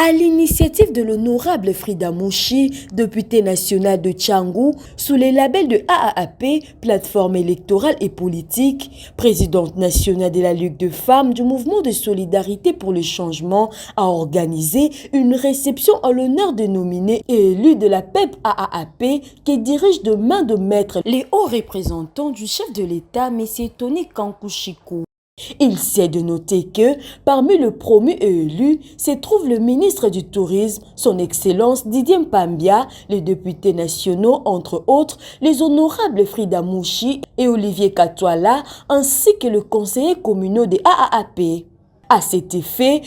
À l'initiative de l'honorable Frida Mouchi, députée nationale de Tchangou, sous les labels de AAP, plateforme électorale et politique, présidente nationale de la Ligue de femmes du mouvement de solidarité pour le changement, a organisé une réception en l'honneur des nominés et élus de la PEP AAP qui dirige de main de maître les hauts représentants du chef de l'État, M. Tony Kankushiko. Il s'est de noter que, parmi le promu et élu, se trouve le ministre du Tourisme, son Excellence Didier Mpambia, les députés nationaux, entre autres, les honorables Frida Mouchi et Olivier Katwala, ainsi que le conseiller communal des AAP. À cet effet,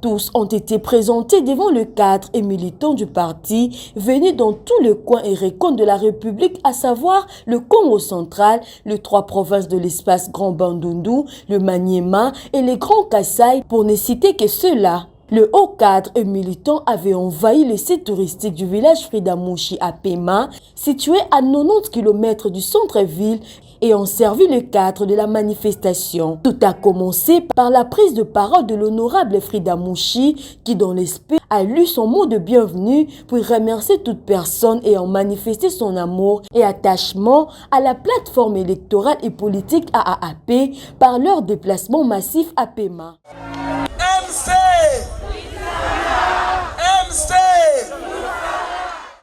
tous ont été présentés devant le cadre et militants du parti venus dans tous les coins et recoins de la République, à savoir le Congo central, les 3 provinces de l'espace Grand Bandundu, le Maniema et les Grands Kasaï, pour ne citer que ceux-là. Le haut cadre et militant avait envahi le site touristique du village Frida Mouchi à Pema, situé à 90 km du centre-ville, et ont servi le cadre de la manifestation. Tout a commencé par la prise de parole de l'honorable Frida Mouchi qui, dans l'esprit, a lu son mot de bienvenue pour remercier toute personne ayant manifesté son amour et attachement à la plateforme électorale et politique AAP par leur déplacement massif à Pema.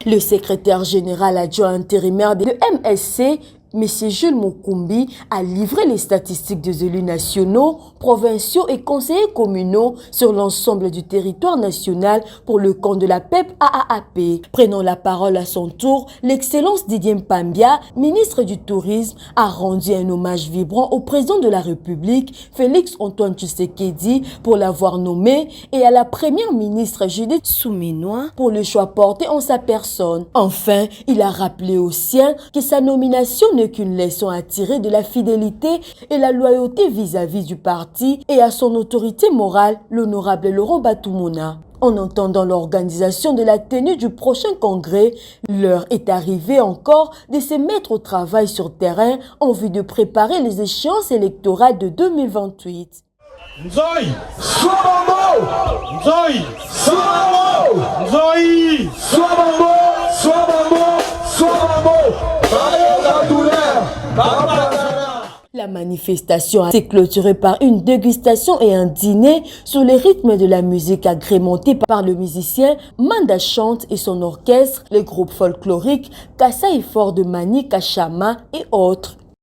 Le secrétaire général adjoint intérimaire de MSC, M. Jules Mukumbi, a livré les statistiques des élus nationaux, provinciaux et conseillers communaux sur l'ensemble du territoire national pour le compte de la PEP AAP. Prenant la parole à son tour, l'excellence Didier Mpambia, ministre du Tourisme, a rendu un hommage vibrant au président de la République, Félix Antoine Tshisekedi, pour l'avoir nommé, et à la première ministre Judith Suminwa pour le choix porté en sa personne. Enfin, il a rappelé aux siens que sa nomination n'est qu'une leçon à tirer de la fidélité et la loyauté vis-à-vis du parti et à son autorité morale, l'honorable Laurent Batoumona. En entendant l'organisation de la tenue du prochain congrès, l'heure est arrivée encore de se mettre au travail sur terrain en vue de préparer les échéances électorales de 2028. Nzoi, Swabambo, Nzoi, Swabambo, Nzoi, Swabambo, Swabambo, Swabambo. La manifestation s'est clôturée par une dégustation et un dîner sous les rythmes de la musique agrémentée par le musicien Manda Chante et son orchestre, les groupes folkloriques Kasaï Fort de Mani, Kachama et autres.